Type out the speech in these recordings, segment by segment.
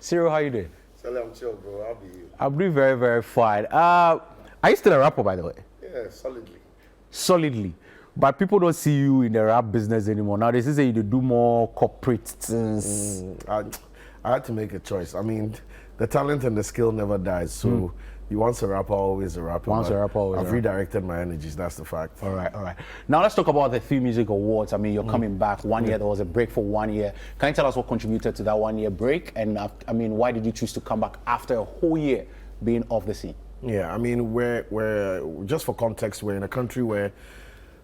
Cyril, how you doing? I'm chill, bro. How be you? I'm doing very, very fine. Are you still a rapper, by the way? Yeah, solidly. Solidly. But people don't see you in the rap business anymore. Now they say you do more corporate things. I had to make a choice. I mean, the talent and the skill never dies. So you once a rapper, always a rapper. Once a rapper, always a I've rapper. redirected my energies. That's the fact. All right. Now let's talk about the Film Music Awards. I mean, you're coming back 1 year. There was a break for 1 year. Can you tell us what contributed to that 1 year break? And I mean, why did you choose to come back after a whole year being off the scene? Yeah, I mean, we're just for context, we're in a country where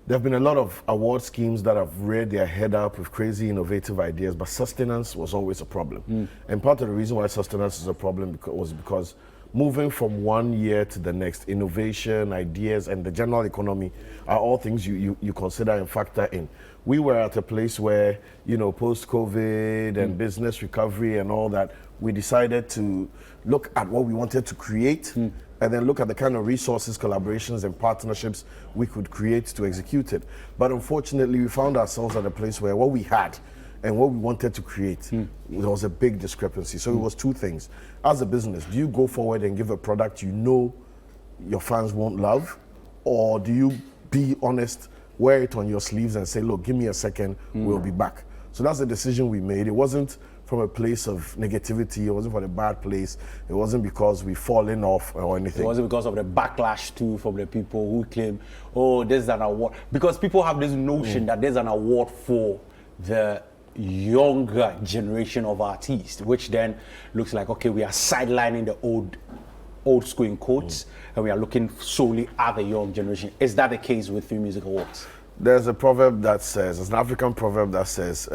there have been a lot of award schemes that have reared their head up with crazy innovative ideas, but sustenance was always a problem. And part of the reason why sustenance is a problem was because moving from 1 year to the next, innovation, ideas, and the general economy are all things you consider and factor in. We were at a place where, post-COVID and business recovery and all that, we decided to look at what we wanted to create and then look at the kind of resources, collaborations, and partnerships we could create to execute it. But unfortunately, we found ourselves at a place where what we had and what we wanted to create, there was a big discrepancy. So it was two things. As a business, do you go forward and give a product you know your fans won't love? Or do you be honest, wear it on your sleeves and say, look, give me a second, we'll be back. So that's the decision we made. It wasn't from a place of negativity, it wasn't from a bad place, it wasn't because we've fallen off or anything. It wasn't because of the backlash too from the people who claim, oh, there's an award. Because people have this notion that there's an award for the younger generation of artists, which then looks like, okay, we are sidelining the old school in quotes, and we are looking solely at the young generation. Is that the case with Film Music Awards? There's a proverb that says, it's an African proverb that says,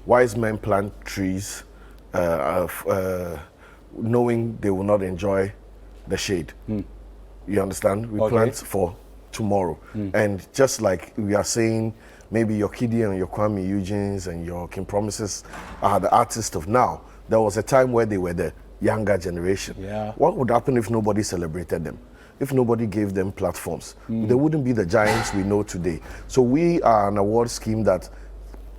wise men plant trees knowing they will not enjoy the shade. You understand? We plant for tomorrow. And just like we are saying, maybe your Kidi and your Kwame Eugenes and your King Promises are the artists of now. There was a time where they were the younger generation. Yeah. What would happen if nobody celebrated them? If nobody gave them platforms? They wouldn't be the giants we know today. So we are an award scheme that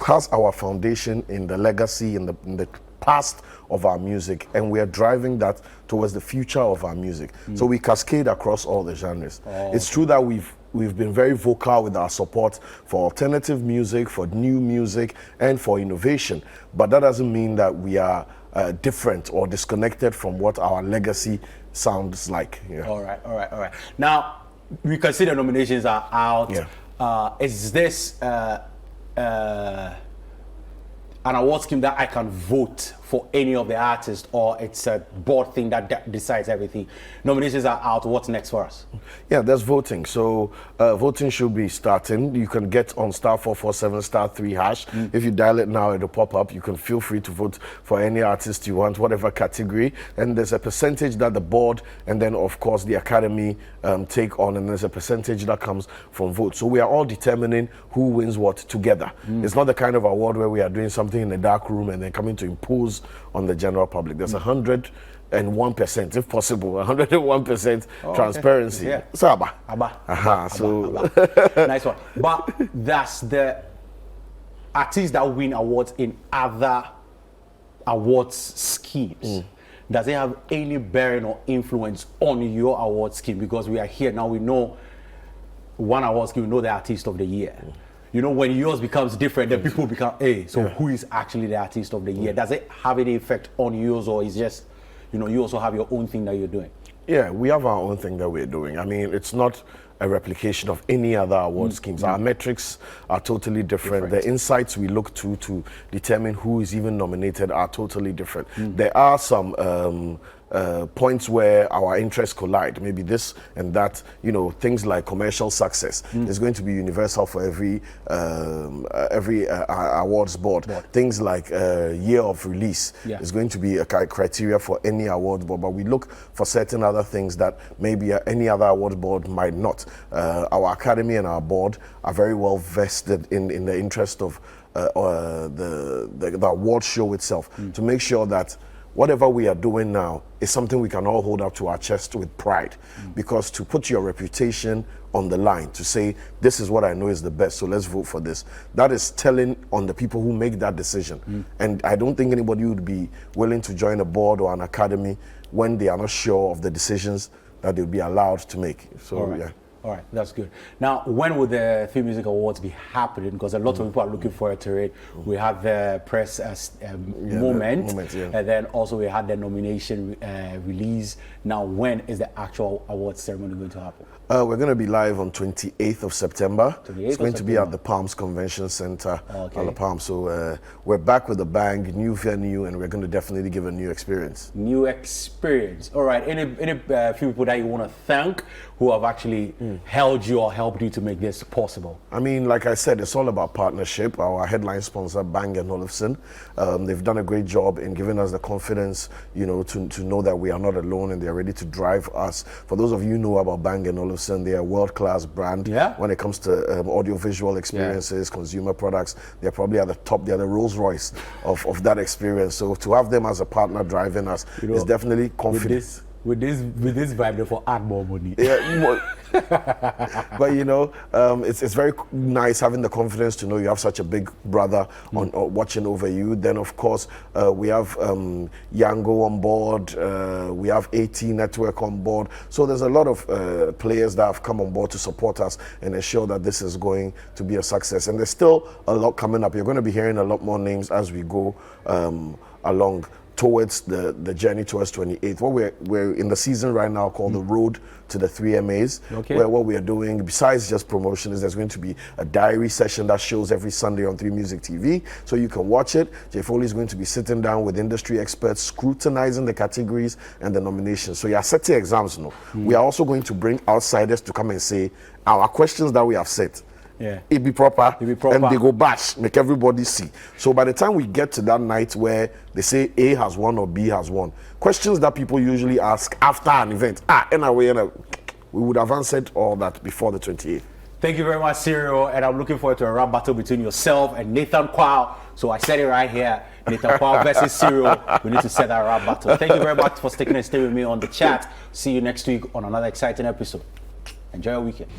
has our foundation in the legacy, in the past of our music, and we are driving that towards the future of our music. So we cascade across all the genres. It's true that we've been very vocal with our support for alternative music, for new music, and for innovation, but that doesn't mean that we are different or disconnected from what our legacy sounds like. Yeah. All right. Now, we can see the nominations are out. Yeah. Is this an award scheme that I can vote for any of the artists, or it's a board thing that decides everything? Nominations are out. What's next for us? Yeah, there's voting. So voting should be starting. You can get on *447 *3#. If you dial it now, it'll pop up. You can feel free to vote for any artist you want, whatever category. And there's a percentage that the board and then, of course, the academy take on, and there's a percentage that comes from votes. So we are all determining who wins what together. It's not the kind of award where we are doing something in a dark room and then coming to impose on the general public. There's 101%, if possible, 101% transparency. Yeah. So, Abba. Nice one. But that's the artists that win awards in other awards schemes. Does it have any bearing or influence on your award scheme? Because we are here now, we know one award scheme, we know the artist of the year. When yours becomes different, then people become, who is actually the artist of the year? Does it have any effect on yours, or is just, you also have your own thing that you're doing? Yeah, we have our own thing that we're doing. I mean, it's not a replication of any other award schemes. Our metrics are totally different. The insights we look to determine who is even nominated are totally different. There are some points where our interests collide, maybe this and that, things like commercial success is going to be universal for every awards board. Things like year of release is going to be a criteria for any award board, but we look for certain other things that maybe any other award board might not. Our academy and our board are very well vested in the interest of the award show itself, to make sure that whatever we are doing now is something we can all hold up to our chest with pride. Because to put your reputation on the line, to say, this is what I know is the best, so let's vote for this, that is telling on the people who make that decision. And I don't think anybody would be willing to join a board or an academy when they are not sure of the decisions that they'll be allowed to make. So, yeah. All right, that's good. Now, when will the Film Music Awards be happening? Because a lot of people are looking forward to it. We have the press moment, and then also we had the nomination release. Now, when is the actual awards ceremony going to happen? We're going to be live on 28th of September. 28th it's going of to be at the Palms Convention Center at Okay. the Palms. So we're back with a bang, new venue, and we're going to definitely give a new experience. New experience. All right. Any few people that you want to thank who have actually held you or helped you to make this possible? I mean, like I said, it's all about partnership. Our headline sponsor, Bang & Olufsen, they've done a great job in giving us the confidence, you know, to know that we are not alone and they're ready to drive us. For those of you who know about Bang & Olufsen, they are a world-class brand when it comes to audiovisual experiences, consumer products. They're probably at the top. They're the Rolls-Royce of that experience. So to have them as a partner driving us is definitely confidence. With this vibe, therefore, add more money. Yeah, but you know, it's very nice having the confidence to know you have such a big brother on watching over you. Then, of course, we have Yango on board. We have AT Network on board. So there's a lot of players that have come on board to support us and ensure that this is going to be a success. And there's still a lot coming up. You're going to be hearing a lot more names as we go along towards the journey towards 28th. What we're in the season right now called the Road to the 3MAs, where what we are doing, besides just promotion, is there's going to be a diary session that shows every Sunday on 3 Music TV, so you can watch it. Jay Foley is going to be sitting down with industry experts, scrutinizing the categories and the nominations. So you are setting exams now. We are also going to bring outsiders to come and say, our questions that we have set, it be proper, and they go bash, make everybody see. So by the time we get to that night where they say A has won or B has won, questions that people usually ask after an event, we would have answered all that before the 28th. Thank you very much, Cyril, and I'm looking forward to a rap battle between yourself and Nathan Kwao. So I said it right here, Nathan Kwao versus Cyril. We need to set that rap battle. Thank you very much for sticking and staying with me on the chat. See you next week on another exciting episode. Enjoy your weekend.